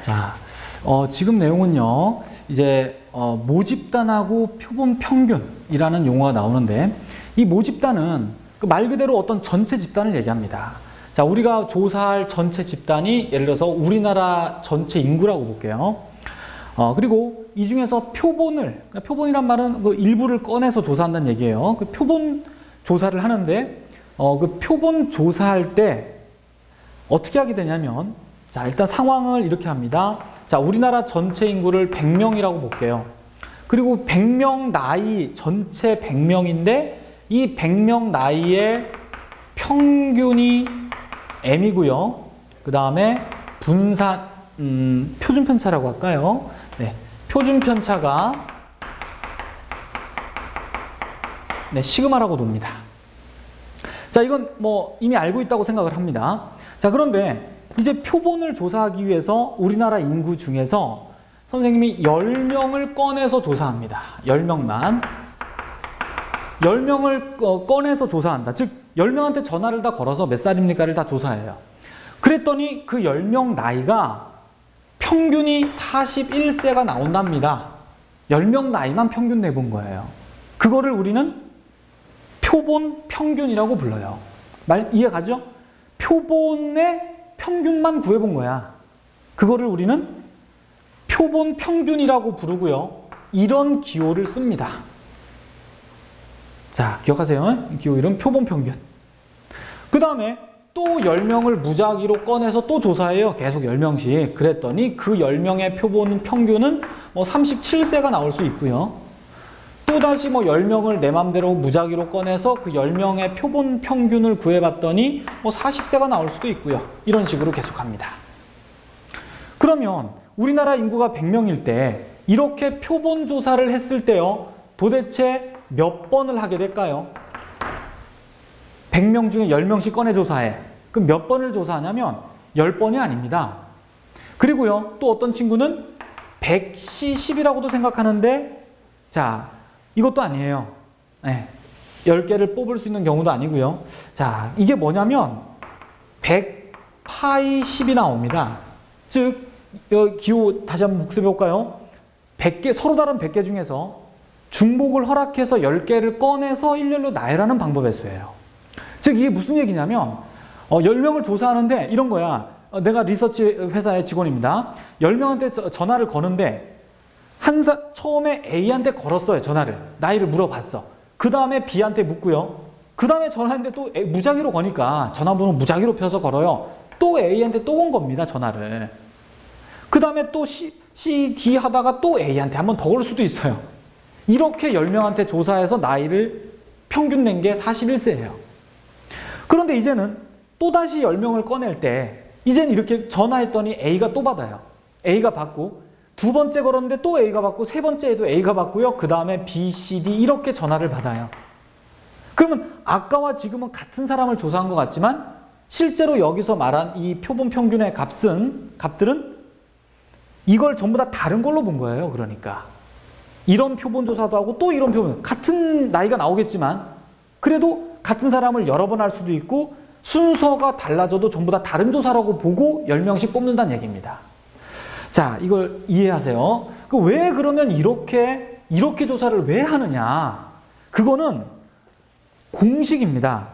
자, 지금 내용은요, 이제 모집단하고 표본 평균이라는 용어가 나오는데, 이 모집단은 그 말 그대로 어떤 전체 집단을 얘기합니다. 자, 우리가 조사할 전체 집단이 예를 들어서 우리나라 전체 인구라고 볼게요. 그리고 이 중에서 표본이란 말은 그 일부를 꺼내서 조사한다는 얘기예요. 그 표본 조사를 하는데, 그 표본 조사할 때 어떻게 하게 되냐면, 자, 일단 상황을 이렇게 합니다. 자, 우리나라 전체 인구를 100명이라고 볼게요. 그리고 100명 나이, 전체 100명인데, 이 100명 나이의 평균이 M이고요. 그 다음에 분산, 표준편차라고 할까요? 네, 표준편차가 네, 시그마라고 놉니다. 자, 이건 뭐 이미 알고 있다고 생각을 합니다. 자, 그런데 이제 표본을 조사하기 위해서 우리나라 인구 중에서 선생님이 10명을 꺼내서 조사합니다. 10명만. 10명을 꺼내서 조사한다. 즉 10명한테 전화를 다 걸어서 몇 살입니까를 다 조사해요. 그랬더니 그 10명 나이가 평균이 41세가 나온답니다. 10명 나이만 평균 내본 거예요. 그거를 우리는 표본 평균이라고 불러요. 말 이해 가죠? 표본의 평균만 구해본 거야. 그거를 우리는 표본 평균이라고 부르고요. 이런 기호를 씁니다. 자, 기억하세요. 기호 이름 표본 평균. 그 다음에 또 10명을 무작위로 꺼내서 또 조사해요. 계속 10명씩. 그랬더니 그 10명의 표본 평균은 뭐 37세가 나올 수 있고요. 또다시 뭐 10명을 내 맘대로 무작위로 꺼내서 그 10명의 표본 평균을 구해봤더니 뭐 40세가 나올 수도 있고요. 이런 식으로 계속합니다. 그러면 우리나라 인구가 100명일 때 이렇게 표본 조사를 했을 때요. 도대체 몇 번을 하게 될까요? 100명 중에 10명씩 꺼내 조사해. 그럼 몇 번을 조사하냐면 10번이 아닙니다. 그리고요, 또 어떤 친구는 100시 10이라고도 생각하는데, 자, 이것도 아니에요. 네, 10개를 뽑을 수 있는 경우도 아니고요. 자, 이게 뭐냐면 100파이 10이 나옵니다. 즉, 기호 다시 한번 복습해 볼까요? 100개, 서로 다른 100개 중에서 중복을 허락해서 10개를 꺼내서 일렬로 나열하는 방법의 수예요. 즉 이게 무슨 얘기냐면 10명을 조사하는데 이런 거야. 내가 리서치 회사의 직원입니다. 10명한테 전화를 거는데 처음에 A한테 걸었어요. 전화를. 나이를 물어봤어. 그 다음에 B한테 묻고요. 그 다음에 전화했는데 또 무작위로 거니까 전화번호 무작위로 펴서 걸어요. 또 A한테 또 건 겁니다. 전화를. 그 다음에 또 C, D 하다가 또 A한테 한 번 더 걸 수도 있어요. 이렇게 10명한테 조사해서 나이를 평균 낸 게 41세예요. 그런데 이제는 또다시 10명을 꺼낼 때 이제는 이렇게 전화했더니 A가 또 받아요. A가 받고 두 번째 걸었는데 또 A가 받고 세 번째에도 A가 받고요. 그 다음에 B, C, D 이렇게 전화를 받아요. 그러면 아까와 지금은 같은 사람을 조사한 것 같지만 실제로 여기서 말한 이 표본 평균의 값들은 이걸 전부 다 다른 걸로 본 거예요. 그러니까 이런 표본 조사도 하고 또 이런 표본, 같은 나이가 나오겠지만 그래도 같은 사람을 여러 번 할 수도 있고 순서가 달라져도 전부 다 다른 조사라고 보고 10명씩 뽑는다는 얘기입니다. 자, 이걸 이해하세요. 왜 그러면 이렇게 조사를 왜 하느냐? 그거는 공식입니다.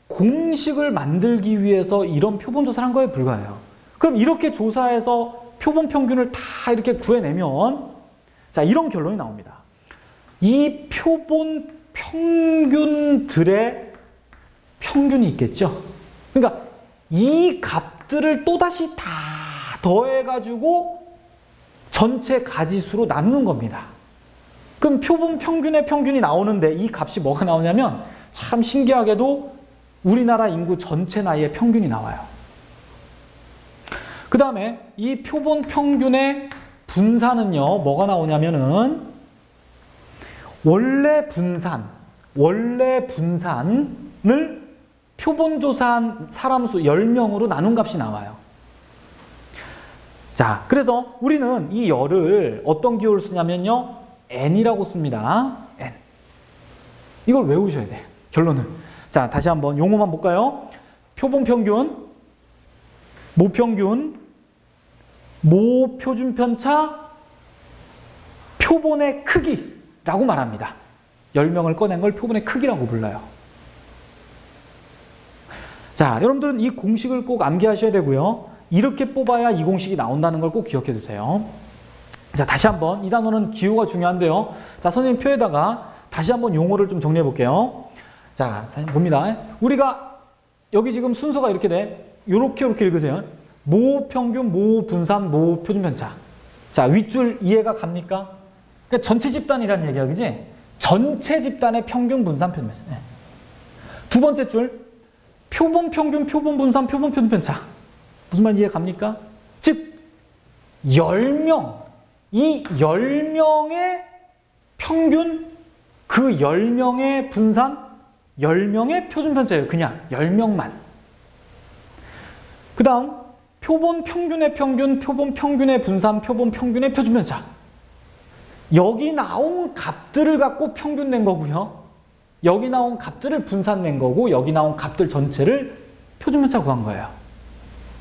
공식을 만들기 위해서 이런 표본 조사를 한 거에 불과해요. 그럼 이렇게 조사해서 표본 평균을 다 이렇게 구해내면 자, 이런 결론이 나옵니다. 이 표본 평균들의 평균이 있겠죠. 그러니까 이 값들을 또다시 다 더해가지고 전체 가지수로 나누는 겁니다. 그럼 표본 평균의 평균이 나오는데 이 값이 뭐가 나오냐면 참 신기하게도 우리나라 인구 전체 나이의 평균이 나와요. 그 다음에 이 표본 평균의 분산은요, 뭐가 나오냐면은 원래 분산을 표본 조사한 사람 수 10명으로 나눈 값이 나와요. 자, 그래서 우리는 이 열을 어떤 기호를 쓰냐면요, n이라고 씁니다. n. 이걸 외우셔야 돼. 결론은. 자, 다시 한번 용어만 볼까요? 표본 평균, 모평균, 모 표준편차 표본의 크기라고 말합니다. 10명을 꺼낸 걸 표본의 크기라고 불러요. 자, 여러분들은 이 공식을 꼭 암기하셔야 되고요. 이렇게 뽑아야 이 공식이 나온다는 걸 꼭 기억해 두세요. 자, 다시 한번 이 단어는 기호가 중요한데요. 자, 선생님 표에다가 다시 한번 용어를 좀 정리해 볼게요. 자, 봅니다. 우리가 여기 지금 순서가 이렇게 돼. 요렇게 읽으세요. 모 평균, 모 분산, 모 표준편차. 자, 윗줄 이해가 갑니까? 그러니까 전체 집단이라는 얘기야, 그지? 전체 집단의 평균, 분산, 표준편차. 네. 두 번째 줄, 표본 평균, 표본 분산, 표본 표준편차. 무슨 말인지 이해 갑니까? 즉, 10명, 이 10명의 평균, 그 10명의 분산, 10명의 표준편차예요. 그냥 10명만. 그 다음 표본 평균의 평균, 표본 평균의 분산, 표본 평균의 표준편차. 여기 나온 값들을 갖고 평균 낸 거고요. 여기 나온 값들을 분산 낸 거고 여기 나온 값들 전체를 표준편차 구한 거예요.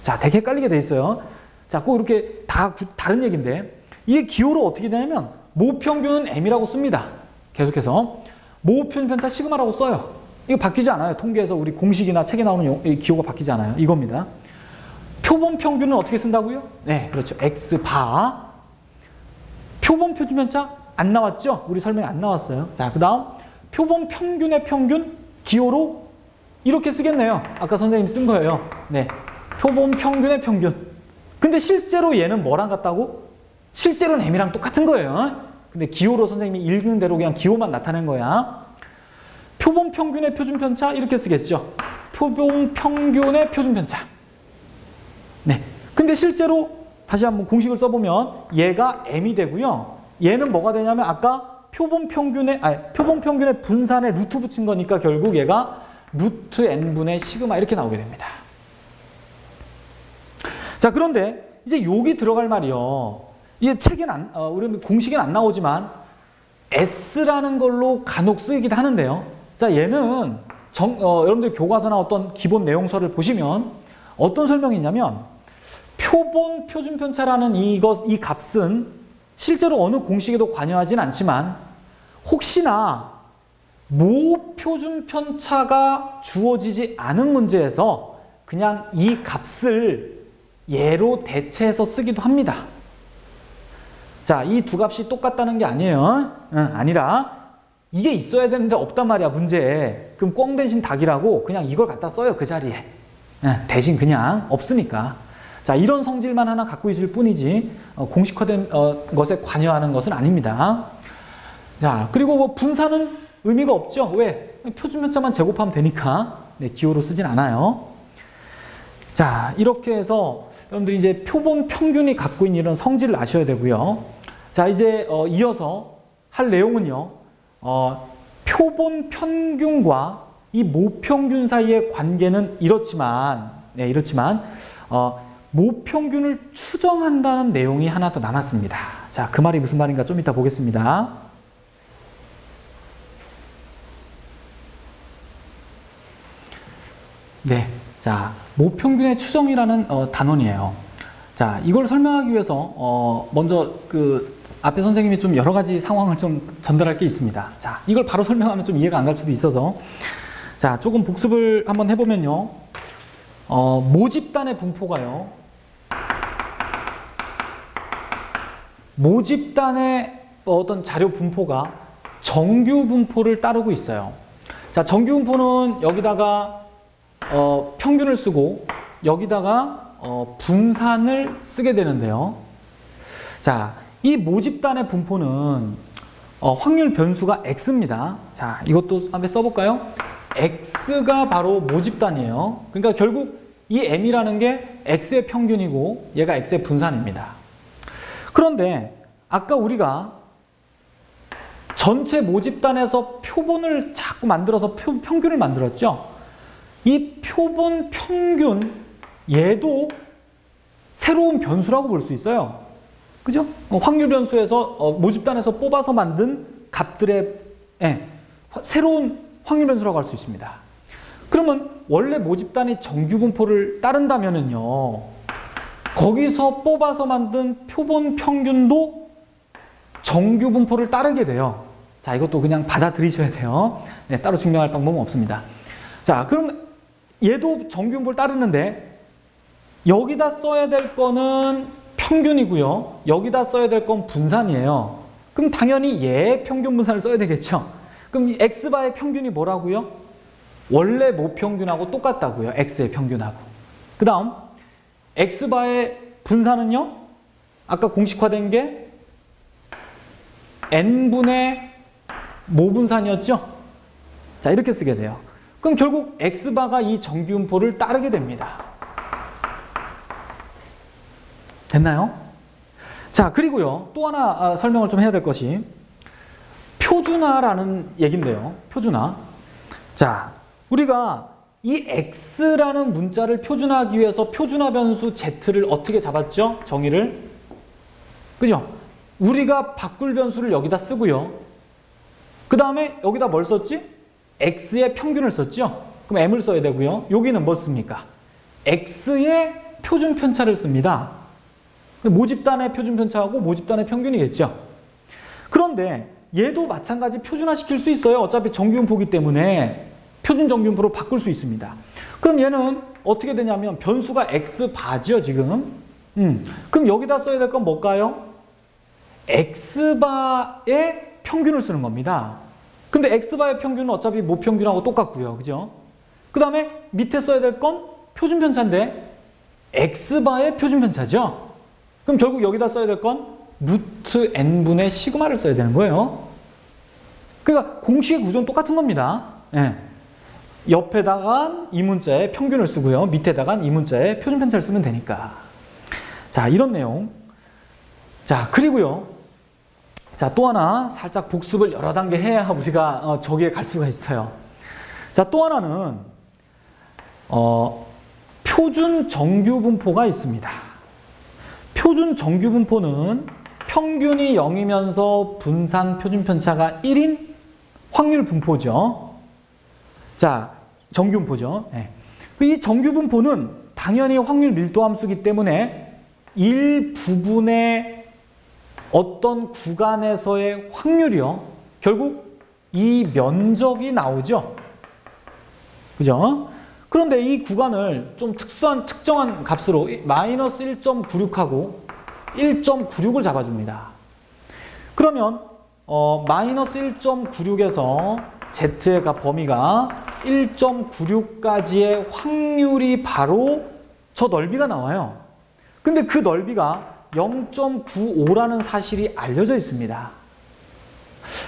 자, 되게 헷갈리게 돼 있어요. 자, 꼭 이렇게 다 다른 얘기인데 이게 기호로 어떻게 되냐면 모 평균은 M이라고 씁니다. 계속해서 모 표준편차 시그마라고 써요. 이거 바뀌지 않아요. 통계에서 우리 공식이나 책에 나오는 기호가 바뀌지 않아요. 이겁니다. 표본 평균은 어떻게 쓴다고요? 네, 그렇죠. X바. 표본 표준편차 안 나왔죠? 우리 설명이 안 나왔어요. 자, 그 다음 표본 평균의 평균 기호로 이렇게 쓰겠네요. 아까 선생님 쓴 거예요. 네, 표본 평균의 평균. 근데 실제로 얘는 뭐랑 같다고? 실제로는 M이랑 똑같은 거예요. 근데 기호로 선생님이 읽는 대로 그냥 기호만 나타낸 거야. 표본 평균의 표준편차 이렇게 쓰겠죠. 표본 평균의 표준편차. 네. 근데 실제로 다시 한번 공식을 써보면 얘가 M이 되고요. 얘는 뭐가 되냐면 아까 표본 평균의 분산에 루트 붙인 거니까 결국 얘가 루트 N분의 시그마 이렇게 나오게 됩니다. 자, 그런데 이제 여기 들어갈 말이요. 이게 우리 공식엔 안 나오지만 S라는 걸로 간혹 쓰이기도 하는데요. 자, 얘는 여러분들 교과서나 어떤 기본 내용서를 보시면 어떤 설명이 있냐면 표본 표준편차라는 이 값은 실제로 어느 공식에도 관여하진 않지만 혹시나 모 표준편차가 주어지지 않은 문제에서 그냥 이 값을 얘로 대체해서 쓰기도 합니다. 자, 이 두 값이 똑같다는 게 아니에요. 아니라 이게 있어야 되는데 없단 말이야, 문제에. 그럼 꽝 대신 닭이라고 그냥 이걸 갖다 써요, 그 자리에. 대신 그냥 없으니까. 자, 이런 성질만 하나 갖고 있을 뿐이지 공식화된 것에 관여하는 것은 아닙니다. 자, 그리고 뭐 분산은 의미가 없죠. 왜? 표준편차만 제곱하면 되니까. 네, 기호로 쓰진 않아요. 자, 이렇게 해서 여러분들이 이제 표본 평균이 갖고 있는 이런 성질을 아셔야 되고요. 자, 이제 이어서 할 내용은요. 표본 평균과 이 모평균 사이의 관계는 이렇지만 모평균을 추정한다는 내용이 하나 더 남았습니다. 자, 그 말이 무슨 말인가 좀 이따 보겠습니다. 네, 자, 모평균의 추정이라는 단원이에요. 자, 이걸 설명하기 위해서 먼저 그 앞에 선생님이 좀 여러 가지 상황을 좀 전달할 게 있습니다. 자, 이걸 바로 설명하면 좀 이해가 안 갈 수도 있어서 자, 조금 복습을 한번 해보면요. 모집단의 분포가요. 모집단의 어떤 자료 분포가 정규 분포를 따르고 있어요. 자, 정규 분포는 여기다가 평균을 쓰고 여기다가 분산을 쓰게 되는데요. 자, 이 모집단의 분포는 확률 변수가 X입니다. 자, 이것도 한번 써볼까요? X가 바로 모집단이에요. 그러니까 결국 이 M이라는 게 X의 평균이고 얘가 X의 분산입니다. 그런데 아까 우리가 전체 모집단에서 표본을 자꾸 만들어서 평균을 만들었죠. 이 표본 평균 얘도 새로운 변수라고 볼 수 있어요. 그죠? 확률 변수에서 모집단에서 뽑아서 만든 값들의 새로운 확률 변수라고 할 수 있습니다. 그러면 원래 모집단이 정규 분포를 따른다면은요. 거기서 뽑아서 만든 표본 평균도 정규 분포를 따르게 돼요. 자, 이것도 그냥 받아들이셔야 돼요. 네, 따로 증명할 방법은 없습니다. 자, 그럼 얘도 정규 분포를 따르는데 여기다 써야 될 거는 평균이고요. 여기다 써야 될 건 분산이에요. 그럼 당연히 얘의 평균 분산을 써야 되겠죠. 그럼 이 X바의 평균이 뭐라고요? 원래 모평균하고 똑같다고요. X의 평균하고. 그 다음 X바의 분산은요? 아까 공식화된 게 N분의 모분산이었죠? 자, 이렇게 쓰게 돼요. 그럼 결국 X바가 이 정규분포를 따르게 됩니다. 됐나요? 자, 그리고요. 또 하나 설명을 좀 해야 될 것이 표준화라는 얘기인데요. 표준화. 자, 우리가 이 X라는 문자를 표준화하기 위해서 표준화 변수 Z를 어떻게 잡았죠? 정의를. 그죠? 우리가 바꿀 변수를 여기다 쓰고요. 그 다음에 여기다 뭘 썼지? X의 평균을 썼죠? 그럼 M을 써야 되고요. 여기는 뭐 씁니까? X의 표준 편차를 씁니다. 모집단의 표준 편차하고 모집단의 평균이겠죠? 그런데 얘도 마찬가지 표준화 시킬 수 있어요. 어차피 정규분포이기 때문에 표준 정규분포로 바꿀 수 있습니다. 그럼 얘는 어떻게 되냐면 변수가 X바죠, 지금. 그럼 여기다 써야 될 건 뭘까요? X바의 평균을 쓰는 겁니다. 근데 X바의 평균은 어차피 모평균하고 똑같고요. 그죠? 그 다음에 밑에 써야 될 건 표준 편차인데 X바의 표준 편차죠? 그럼 결국 여기다 써야 될 건 루트 N분의 시그마를 써야 되는 거예요. 그러니까 공식의 구조는 똑같은 겁니다. 예. 옆에다가 이 문자의 평균을 쓰고요. 밑에다가 이 문자의 표준 편차를 쓰면 되니까. 자, 이런 내용. 자, 그리고요. 자, 또 하나 살짝 복습을 여러 단계 해야 우리가 저기에 갈 수가 있어요. 자, 또 하나는 표준 정규분포가 있습니다. 표준 정규분포는 평균이 0이면서 분산 표준 편차가 1인 확률 분포죠. 자, 정규분포죠. 네. 이 정규분포는 당연히 확률 밀도 함수이기 때문에 일부분의 어떤 구간에서의 확률이요. 결국 이 면적이 나오죠. 그죠? 그런데 이 구간을 좀 특정한 값으로 마이너스 1.96하고 1.96을 잡아줍니다. 그러면 마이너스 1.96에서 Z의 범위가 1.96까지의 확률이 바로 저 넓이가 나와요. 근데 그 넓이가 0.95라는 사실이 알려져 있습니다.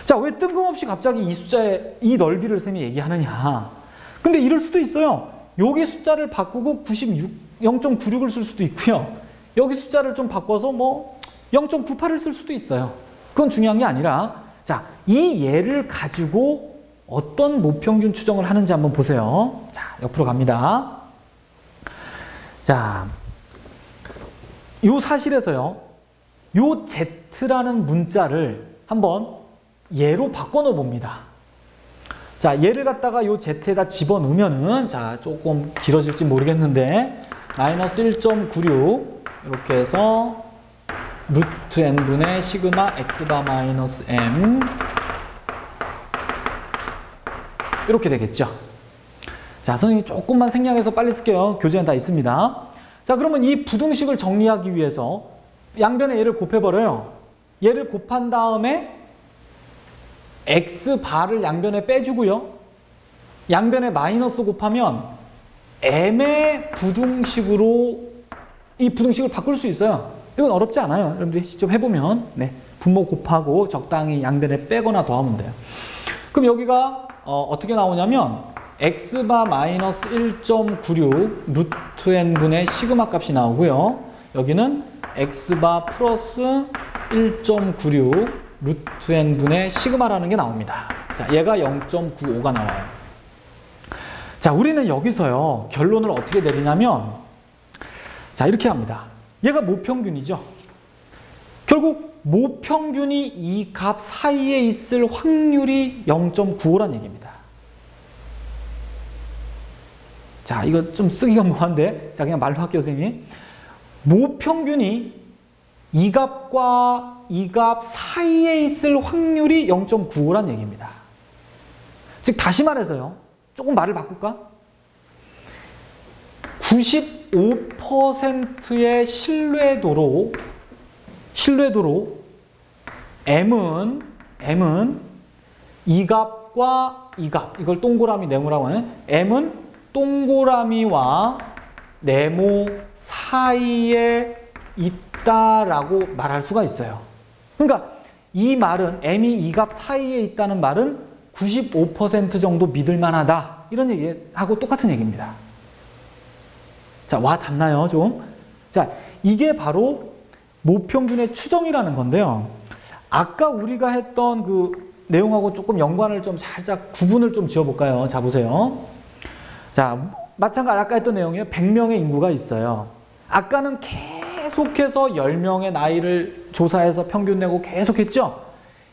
자, 왜 뜬금없이 갑자기 이 숫자에 이 넓이를 쌤이 얘기하느냐. 근데 이럴 수도 있어요. 여기 숫자를 바꾸고 0.96을 쓸 수도 있고요. 여기 숫자를 좀 바꿔서 뭐 0.98을 쓸 수도 있어요. 그건 중요한 게 아니라 자, 이 예를 가지고 어떤 모평균 추정을 하는지 한번 보세요. 자, 옆으로 갑니다. 자, 요 사실에서요. 요 Z라는 문자를 한번 예로 바꿔 넣어 봅니다. 자, 얘를 갖다가 요 Z에다 집어넣으면은 자, 조금 길어질지 모르겠는데 마이너스 1.96 이렇게 해서 루트 N분의 시그마 X바 마이너스 M 이렇게 되겠죠. 자, 선생님이 조금만 생략해서 빨리 쓸게요. 교재엔 다 있습니다. 자, 그러면 이 부등식을 정리하기 위해서 양변에 얘를 곱해버려요. 얘를 곱한 다음에 X바를 양변에 빼주고요. 양변에 마이너스 곱하면 M의 부등식으로 이 부등식을 바꿀 수 있어요. 이건 어렵지 않아요. 여러분들이 직접 해보면 네, 분모 곱하고 적당히 양변에 빼거나 더하면 돼요. 그럼 여기가 어떻게 나오냐면 X바 마이너스 1.96 루트 N분의 시그마 값이 나오고요. 여기는 X바 플러스 1.96 루트 N분의 시그마라는 게 나옵니다. 자, 얘가 0.95가 나와요. 자, 우리는 여기서요, 결론을 어떻게 내리냐면, 자, 이렇게 합니다. 얘가 모평균이죠. 결국 모평균이 이 값 사이에 있을 확률이 0.95라는 얘기입니다. 자, 이거 좀 쓰기가 뭐한데, 자, 그냥 말로 할게요, 선생님이. 모평균이 이 값과 이 값 사이에 있을 확률이 0.95란 얘기입니다. 즉 다시 말해서요. 조금 말을 바꿀까? 95%의 신뢰도로 M은 이 값과 이 값, 이걸 동그라미 네모라고 하는 M은 동그라미와 네모 사이에 있다라고 말할 수가 있어요. 그러니까 이 말은 M이 이 값 사이에 있다는 말은 95% 정도 믿을 만하다. 이런 얘기하고 똑같은 얘기입니다. 자, 와 닿나요, 좀? 자, 이게 바로 모평균의 추정이라는 건데요. 아까 우리가 했던 그 내용하고 조금 연관을 좀 살짝 구분을 좀 지어볼까요? 자, 보세요. 자, 마찬가지 아까 했던 내용이에요. 100명의 인구가 있어요. 아까는 계속해서 10명의 나이를 조사해서 평균 내고 계속했죠?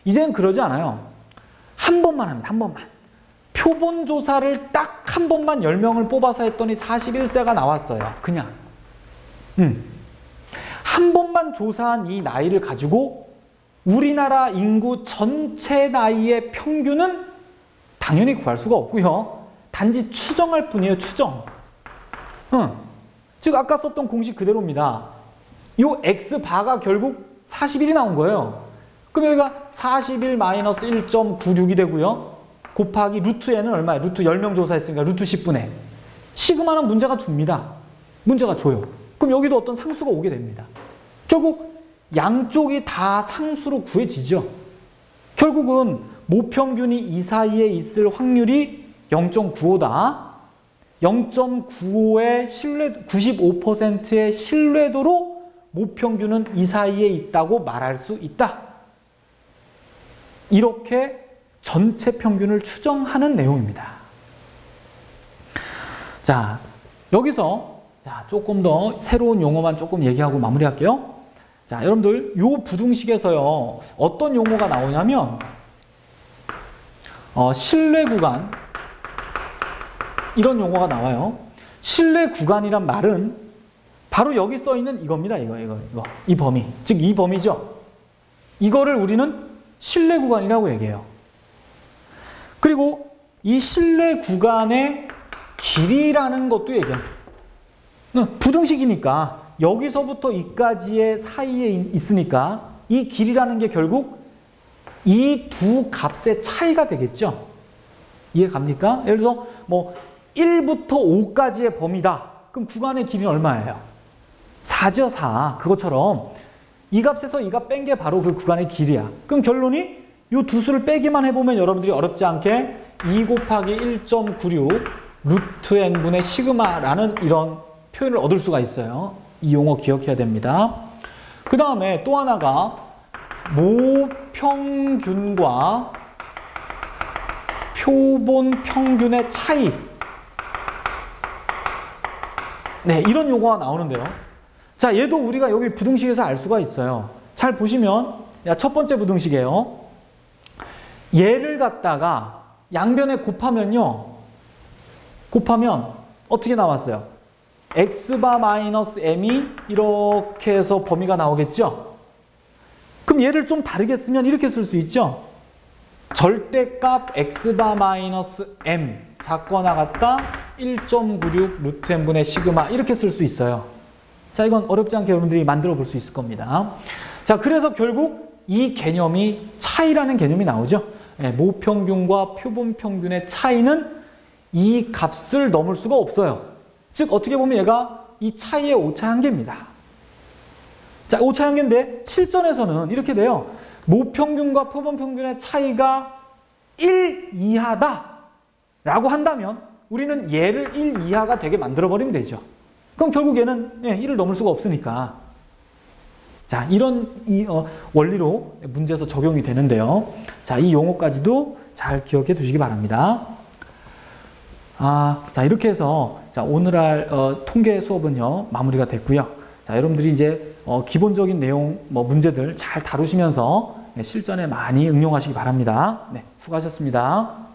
이제는 그러지 않아요. 한 번만 합니다. 한 번만. 표본 조사를 딱 한 번만 10명을 뽑아서 했더니 41세가 나왔어요. 그냥. 한 번만 조사한 이 나이를 가지고 우리나라 인구 전체 나이의 평균은 당연히 구할 수가 없고요. 단지 추정할 뿐이에요. 추정. 즉 아까 썼던 공식 그대로입니다. 이 X바가 결국 41이 나온 거예요. 그럼 여기가 41 마이너스 1.96이 되고요. 곱하기 루트 n은 얼마예요? 루트 10명 조사했으니까 루트 10분의. 시그마는 문제가 줍니다. 문제가 줘요. 그럼 여기도 어떤 상수가 오게 됩니다. 결국 양쪽이 다 상수로 구해지죠. 결국은 모평균이 이 사이에 있을 확률이 0.95다. 0.95의 95%의 신뢰도로 모평균은 이 사이에 있다고 말할 수 있다. 이렇게 전체 평균을 추정하는 내용입니다. 자, 여기서 조금 더 새로운 용어만 조금 얘기하고 마무리할게요. 자, 여러분들 요 부등식에서요. 어떤 용어가 나오냐면 신뢰 구간 이런 용어가 나와요. 신뢰 구간이란 말은 바로 여기 써 있는 이겁니다. 이거. 이 범위. 즉 이 범위죠. 이거를 우리는 신뢰 구간이라고 얘기해요. 그리고 이 신뢰 구간의 길이라는 것도 얘기합니다. 부등식이니까 여기서부터 이까지의 사이에 있으니까 이 길이라는 게 결국 이 두 값의 차이가 되겠죠. 이해 갑니까? 예를 들어서 뭐 1부터 5까지의 범위다. 그럼 구간의 길이는 얼마예요? 4죠, 4. 그것처럼 이 값에서 이 값 뺀 게 바로 그 구간의 길이야. 그럼 결론이 이 두 수를 빼기만 해보면 여러분들이 어렵지 않게 2 곱하기 1.96 루트 n분의 시그마라는 이런 표현을 얻을 수가 있어요. 이 용어 기억해야 됩니다. 그 다음에 또 하나가 모평균과 표본 평균의 차이. 네, 이런 용어가 나오는데요. 자, 얘도 우리가 여기 부등식에서 알 수가 있어요. 잘 보시면 첫 번째 부등식이에요. 얘를 갖다가 양변에 곱하면요. 곱하면 어떻게 나왔어요? x바 마이너스 m이 이렇게 해서 범위가 나오겠죠? 그럼 얘를 좀 다르게 쓰면 이렇게 쓸 수 있죠? 절대값 x바 마이너스 m 작거나 같다 1.96 루트 n분의 시그마 이렇게 쓸 수 있어요. 자, 이건 어렵지 않게 여러분들이 만들어 볼 수 있을 겁니다. 자, 그래서 결국 이 개념이 차이라는 개념이 나오죠. 모평균과 표본평균의 차이는 이 값을 넘을 수가 없어요. 즉 어떻게 보면 얘가 이 차이의 오차한계입니다. 자, 오차한계인데 실전에서는 이렇게 돼요. 모평균과 표본평균의 차이가 1 이하다 라고 한다면 우리는 얘를 1 이하가 되게 만들어버리면 되죠. 그럼 결국 얘는 1을 넘을 수가 없으니까. 자, 이런 원리로 문제에서 적용이 되는데요. 자, 이 용어까지도 잘 기억해 두시기 바랍니다. 자, 이렇게 해서 자, 오늘 할 통계 수업은요, 마무리가 됐고요. 자, 여러분들이 이제 기본적인 내용, 문제들 잘 다루시면서 실전에 많이 응용하시기 바랍니다. 네, 수고하셨습니다.